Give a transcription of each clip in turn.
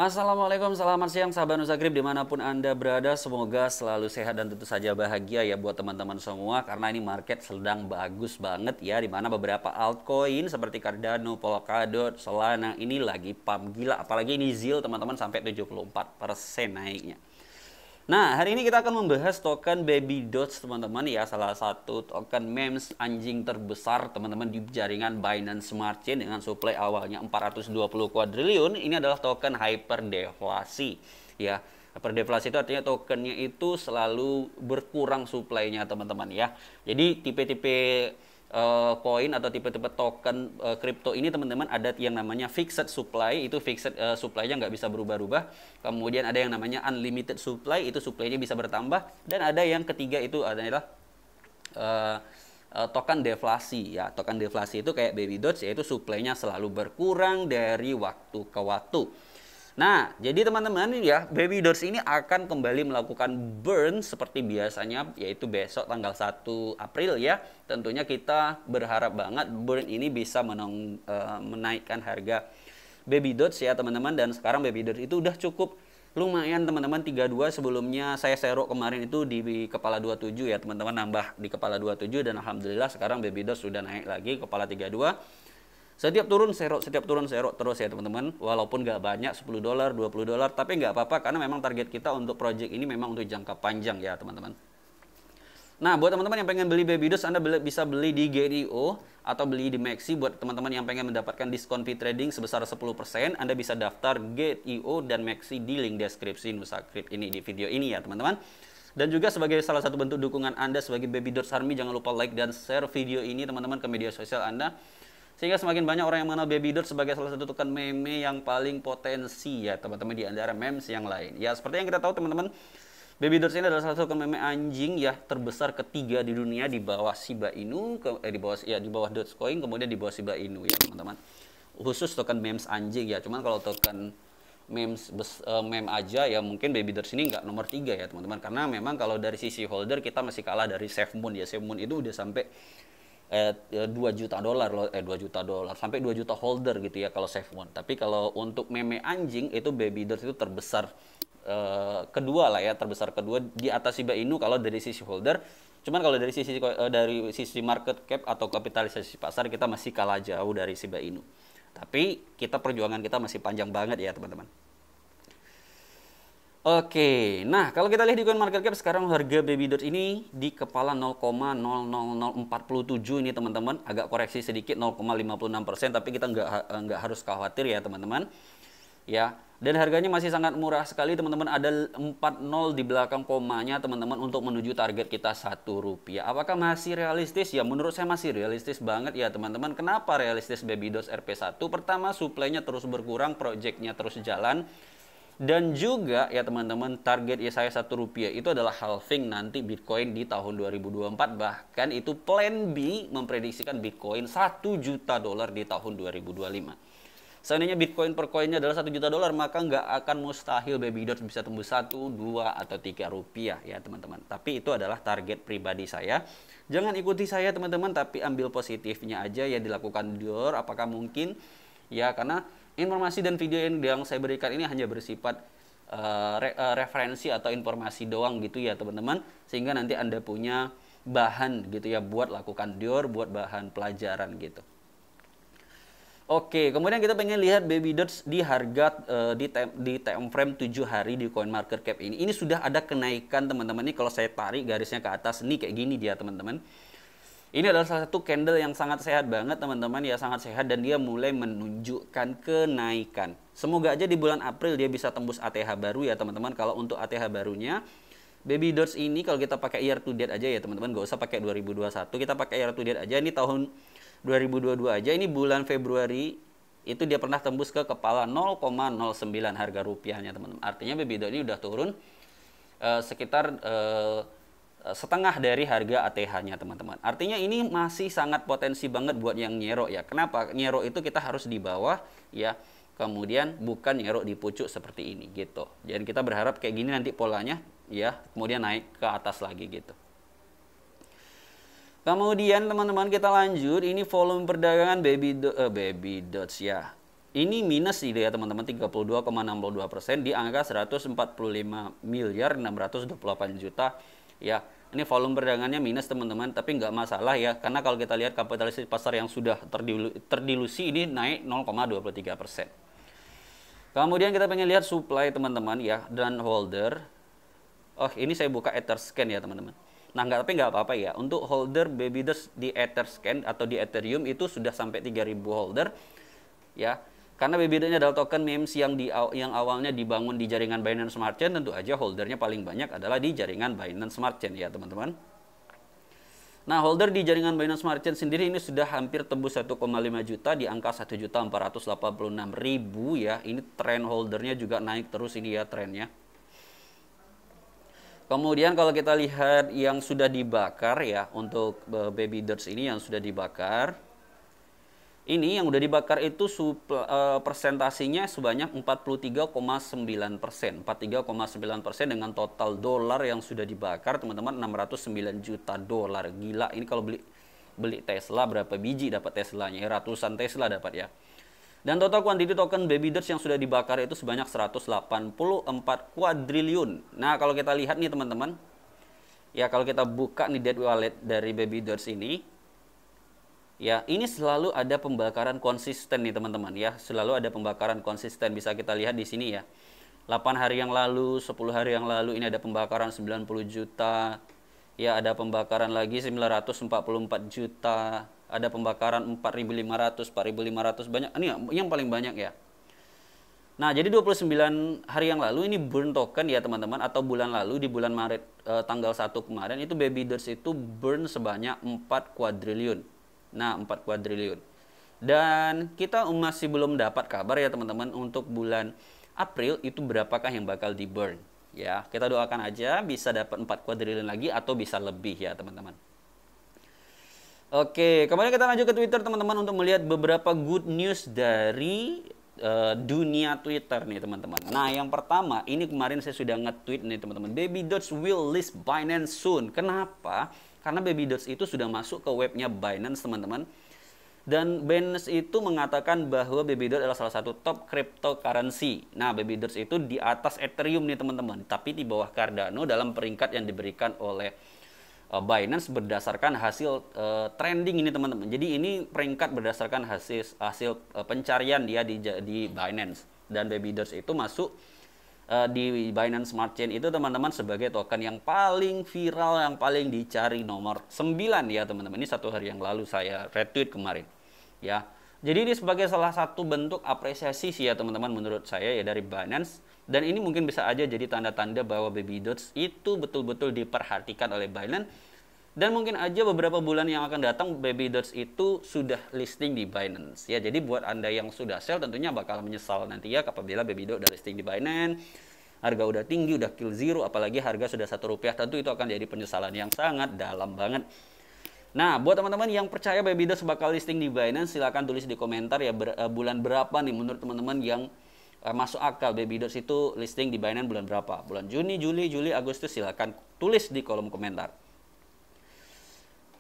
Assalamualaikum, selamat siang sahabat Nusa Grip dimanapun Anda berada. Semoga selalu sehat dan tentu saja bahagia ya buat teman-teman semua. Karena ini market sedang bagus banget ya. Dimana beberapa altcoin seperti Cardano, Polkadot, Solana ini lagi pump gila. Apalagi ini ZIL teman-teman sampai 74% naiknya. Nah, hari ini kita akan membahas token Baby Dots teman-teman ya, salah satu token memes anjing terbesar teman-teman di jaringan Binance Smart Chain dengan supply awalnya 420 kuadriliun. Ini adalah token hyperdeflasi ya. Hyperdeflasi itu artinya tokennya itu selalu berkurang supply-nya teman-teman ya. Jadi tipe-tipe koin atau tipe-tipe token kripto ini teman-teman ada yang namanya fixed supply, itu fixed supply-nya nggak bisa berubah-ubah. Kemudian ada yang namanya unlimited supply, itu supply-nya bisa bertambah. Dan ada yang ketiga itu adalah token deflasi ya. Token deflasi itu kayak Baby Dots, yaitu supply-nya selalu berkurang dari waktu ke waktu. Nah, jadi teman-teman ya, Baby Dots ini akan kembali melakukan burn seperti biasanya, yaitu besok tanggal 1 April ya. Tentunya kita berharap banget burn ini bisa menaikkan harga Baby Dots ya teman-teman. Dan sekarang Baby Dots itu udah cukup lumayan teman-teman, 32. Sebelumnya saya serok kemarin itu di kepala 27 ya teman-teman, nambah di kepala 27. Dan alhamdulillah sekarang Baby Dots sudah naik lagi kepala 32. Setiap turun serok terus ya teman-teman. Walaupun nggak banyak, $10, $20, tapi nggak apa-apa karena memang target kita untuk project ini memang untuk jangka panjang ya teman-teman. Nah, buat teman-teman yang pengen beli Baby Dots, Anda bisa beli di Gate.io atau beli di Maxi. Buat teman-teman yang pengen mendapatkan diskon fee trading sebesar 10%, Anda bisa daftar Gate.io dan Maxi di link deskripsi Nusa Grip ini di video ini ya teman-teman. Dan juga sebagai salah satu bentuk dukungan Anda sebagai Baby Dots Army, jangan lupa like dan share video ini teman-teman ke media sosial Anda. Sehingga semakin banyak orang yang mengenal Baby Dots sebagai salah satu token meme yang paling potensi ya teman-teman di antara memes yang lain. Ya seperti yang kita tahu teman-teman, Baby Dots ini adalah salah satu token meme anjing ya terbesar ketiga di dunia di bawah Shiba Inu, di bawah Dogecoin, kemudian di bawah Shiba Inu ya teman-teman. Khusus token memes anjing ya. Cuman kalau token meme aja ya mungkin Baby Dots ini nggak nomor 3 ya teman-teman. Karena memang kalau dari sisi holder kita masih kalah dari SafeMoon ya. SafeMoon itu udah sampai $2 juta sampai 2 juta holder gitu ya kalau SafeMoon. Tapi kalau untuk meme anjing itu Baby Dots itu terbesar kedua lah ya, terbesar kedua di atas Shiba Inu kalau dari sisi holder. Cuman kalau dari sisi market cap atau kapitalisasi pasar kita masih kalah jauh dari Shiba Inu. Tapi perjuangan kita masih panjang banget ya teman-teman. Oke, nah kalau kita lihat di CoinMarketCap sekarang harga Baby Dots ini di kepala 0,00047 ini teman-teman, agak koreksi sedikit 0,56%, tapi kita nggak harus khawatir ya teman-teman. Ya, dan harganya masih sangat murah sekali teman-teman, ada 40 di belakang komanya teman-teman untuk menuju target kita Rp1. Apakah masih realistis? Ya menurut saya masih realistis banget ya teman-teman. Kenapa realistis Baby Dots RP1? Pertama, supply-nya terus berkurang, project-nya terus jalan. Dan juga ya teman-teman, target ya saya Rp1 itu adalah halving nanti Bitcoin di tahun 2024. Bahkan itu plan B memprediksikan Bitcoin $1 juta di tahun 2025. Seandainya Bitcoin per koinnya adalah $1 juta, maka nggak akan mustahil Baby Dots bisa tembus 1, 2, atau Rp3 ya teman-teman. Tapi itu adalah target pribadi saya. Jangan ikuti saya teman-teman, tapi ambil positifnya aja ya, dilakukan dior apakah mungkin ya, karena informasi dan video yang saya berikan ini hanya bersifat referensi atau informasi doang gitu ya teman-teman, sehingga nanti Anda punya bahan gitu ya buat lakukan dior, buat bahan pelajaran gitu. Oke, kemudian kita pengen lihat Baby Dots di harga di time frame 7 hari di CoinMarketCap ini. Ini sudah ada kenaikan teman-teman. Ini kalau saya tarik garisnya ke atas nih kayak gini dia teman-teman. Ini adalah salah satu candle yang sangat sehat banget teman-teman ya, sangat sehat, dan dia mulai menunjukkan kenaikan. Semoga aja di bulan April dia bisa tembus ATH baru ya teman-teman. Kalau untuk ATH barunya Baby Dots ini kalau kita pakai year to date aja ya teman-teman, gak usah pakai 2021, kita pakai year to date aja. Ini tahun 2022 aja, ini bulan Februari itu dia pernah tembus ke kepala 0,09 harga rupiahnya teman-teman. Artinya Baby Dots ini udah turun sekitar setengah dari harga ATH-nya teman-teman. Artinya ini masih sangat potensi banget buat yang nyerok ya. Kenapa? Nyerok itu kita harus di bawah ya, kemudian bukan nyerok di pucuk seperti ini gitu. Jadi kita berharap kayak gini nanti polanya ya, kemudian naik ke atas lagi gitu. Kemudian teman-teman kita lanjut, ini volume perdagangan Baby Dots ya. ini minus sih ya teman-teman, 32,62% di angka 145 miliar 628 juta ya. Ini volume perdagangannya minus teman-teman, tapi nggak masalah ya, karena kalau kita lihat kapitalisasi pasar yang sudah terdilusi ini naik 0,23%. Kemudian kita pengen lihat supply teman-teman ya, dan holder. Oh, ini saya buka Etherscan ya teman-teman. Nah, tapi nggak apa-apa ya. Untuk holder Baby Dots di Etherscan atau di Ethereum itu sudah sampai 3.000 holder ya. Karena Baby Dots ini adalah token memes yang awalnya dibangun di jaringan Binance Smart Chain, tentu aja holdernya paling banyak adalah di jaringan Binance Smart Chain ya teman-teman. Nah, holder di jaringan Binance Smart Chain sendiri ini sudah hampir tembus 1,5 juta di angka 1.486.000 ya. Ini tren holdernya juga naik terus ini ya trennya. Kemudian kalau kita lihat yang sudah dibakar ya, untuk Baby Dots ini yang sudah dibakar, ini yang udah dibakar itu persentasinya sebanyak 43,9%. 43,9% dengan total dolar yang sudah dibakar teman-teman 609 juta dolar. Gila, ini kalau beli Tesla berapa biji dapat Teslanya? Ratusan Tesla dapat ya. Dan total quantity token Baby Dots yang sudah dibakar itu sebanyak 184 kuadriliun. Nah, kalau kita lihat nih teman-teman, ya kalau kita buka nih dead wallet dari Baby Dots ini, ya ini selalu ada pembakaran konsisten nih teman-teman ya. Selalu ada pembakaran konsisten, bisa kita lihat di sini ya. 8 hari yang lalu, 10 hari yang lalu ini ada pembakaran 90 juta. Ya, ada pembakaran lagi 944 juta. Ada pembakaran 4.500, 4.500, banyak. Ini yang paling banyak ya. Nah, jadi 29 hari yang lalu ini burn token ya teman-teman, atau bulan lalu di bulan Maret tanggal 1 kemarin itu Baby Dots itu burn sebanyak 4 kuadriliun. Nah, 4 kuadriliun. Dan kita masih belum dapat kabar ya teman-teman untuk bulan April itu berapakah yang bakal di burn. Ya, kita doakan aja bisa dapat 4 kuadriliun lagi atau bisa lebih ya teman-teman. Oke, kemudian kita lanjut ke Twitter teman-teman untuk melihat beberapa good news dari dunia Twitter nih teman-teman. Nah, yang pertama, ini kemarin saya sudah nge-tweet nih teman-teman. Baby Dots will list Binance soon. Kenapa? Karena Baby Dots itu sudah masuk ke webnya Binance teman-teman. Dan Binance itu mengatakan bahwa Baby Dots adalah salah satu top cryptocurrency. Nah, Baby Dots itu di atas Ethereum nih teman-teman, tapi di bawah Cardano dalam peringkat yang diberikan oleh Binance berdasarkan hasil trending ini teman-teman. Jadi ini peringkat berdasarkan hasil pencarian dia di Binance, dan Baby Dots itu masuk di Binance Smart Chain itu teman-teman sebagai token yang paling viral, yang paling dicari nomor 9 ya teman-teman. Ini 1 hari yang lalu saya retweet kemarin ya. Jadi ini sebagai salah satu bentuk apresiasi sih ya teman-teman menurut saya ya dari Binance. Dan ini mungkin bisa aja jadi tanda-tanda bahwa Baby Dots itu betul-betul diperhatikan oleh Binance. Dan mungkin aja beberapa bulan yang akan datang Baby Dots itu sudah listing di Binance. Ya, jadi buat Anda yang sudah sell tentunya bakal menyesal nanti ya apabila Baby Dots udah listing di Binance. Harga udah tinggi, udah kill zero, apalagi harga sudah Rp1, tentu itu akan jadi penyesalan yang sangat dalam banget. Nah, buat teman-teman yang percaya Baby Dots bakal listing di Binance, silahkan tulis di komentar ya bulan berapa nih menurut teman-teman yang masuk akal Baby Dots itu listing di Binance bulan berapa? Bulan Juni, Juli, Agustus, silahkan tulis di kolom komentar.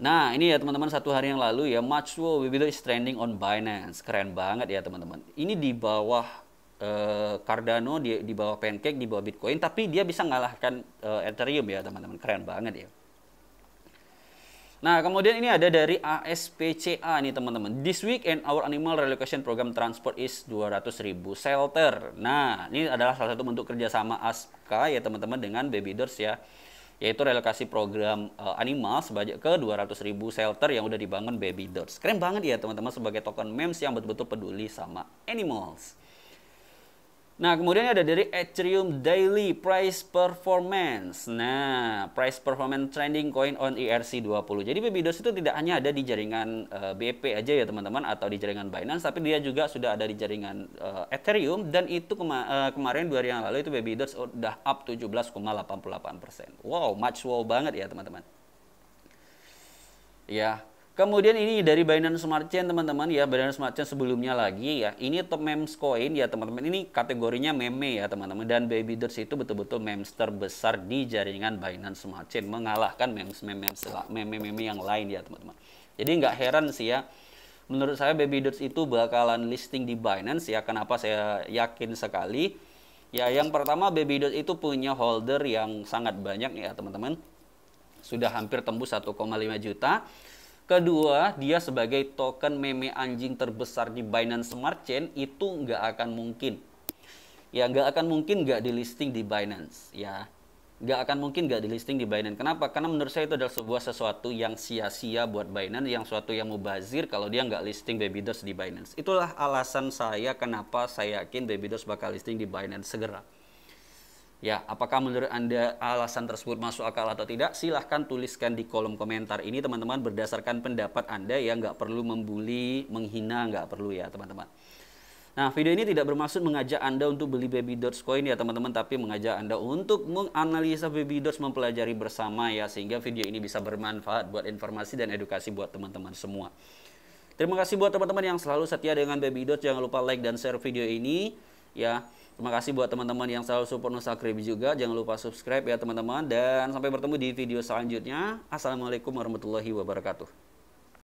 Nah, ini ya teman-teman 1 hari yang lalu ya, Maxwell Baby Dots is trending on Binance. Keren banget ya teman-teman. Ini di bawah Cardano, di bawah Pancake, di bawah Bitcoin, tapi dia bisa mengalahkan Ethereum ya teman-teman. Keren banget ya. Nah, kemudian ini ada dari ASPCA nih teman-teman. This week and our animal relocation program transport is 200.000 shelter. Nah, ini adalah salah satu bentuk kerjasama ASPCA ya teman-teman dengan Baby Dots ya. Yaitu relokasi program animal sebanyak ke 200.000 shelter yang udah dibangun Baby Dots. Keren banget ya teman-teman sebagai token memes yang betul-betul peduli sama animals. Nah, kemudian ada dari Ethereum Daily Price Performance. Nah, Price Performance Trending Coin on ERC20. Jadi Baby Dots itu tidak hanya ada di jaringan BEP aja ya teman-teman, atau di jaringan Binance, tapi dia juga sudah ada di jaringan Ethereum. Dan itu kemarin 2 hari yang lalu itu Baby Dots udah up 17,88%. Wow, much wow banget ya teman-teman. Ya. Kemudian ini dari Binance Smart Chain teman-teman ya, Binance Smart Chain sebelumnya lagi ya. Ini top memes coin ya teman-teman. Ini kategorinya meme ya teman-teman. Dan Baby Dots itu betul-betul memes terbesar di jaringan Binance Smart Chain, mengalahkan meme-meme yang lain ya teman-teman. Jadi nggak heran sih ya menurut saya Baby Dots itu bakalan listing di Binance ya. Kenapa saya yakin sekali? Ya, yang pertama Baby Dots itu punya holder yang sangat banyak ya teman-teman. Sudah hampir tembus 1,5 juta. Kedua, dia sebagai token meme anjing terbesar di Binance Smart Chain itu nggak akan mungkin. Ya, nggak akan mungkin nggak di listing di Binance ya. Nggak akan mungkin nggak di listing di Binance. Kenapa? Karena menurut saya itu adalah sebuah sesuatu yang sia-sia buat Binance, yang suatu yang mubazir kalau dia nggak listing Baby Dots di Binance. Itulah alasan saya kenapa saya yakin Baby Dots bakal listing di Binance segera. Ya, apakah menurut Anda alasan tersebut masuk akal atau tidak? Silahkan tuliskan di kolom komentar ini teman-teman, berdasarkan pendapat Anda ya, nggak perlu membuli, menghina, nggak perlu ya teman-teman. Nah, video ini tidak bermaksud mengajak Anda untuk beli Baby Dots coin ya teman-teman, tapi mengajak Anda untuk menganalisa Baby Dots, mempelajari bersama ya, sehingga video ini bisa bermanfaat buat informasi dan edukasi buat teman-teman semua. Terima kasih buat teman-teman yang selalu setia dengan Baby Dots. Jangan lupa like dan share video ini ya. Terima kasih buat teman-teman yang selalu support Nusa Kribi juga. Jangan lupa subscribe ya teman-teman, dan sampai bertemu di video selanjutnya. Assalamualaikum warahmatullahi wabarakatuh.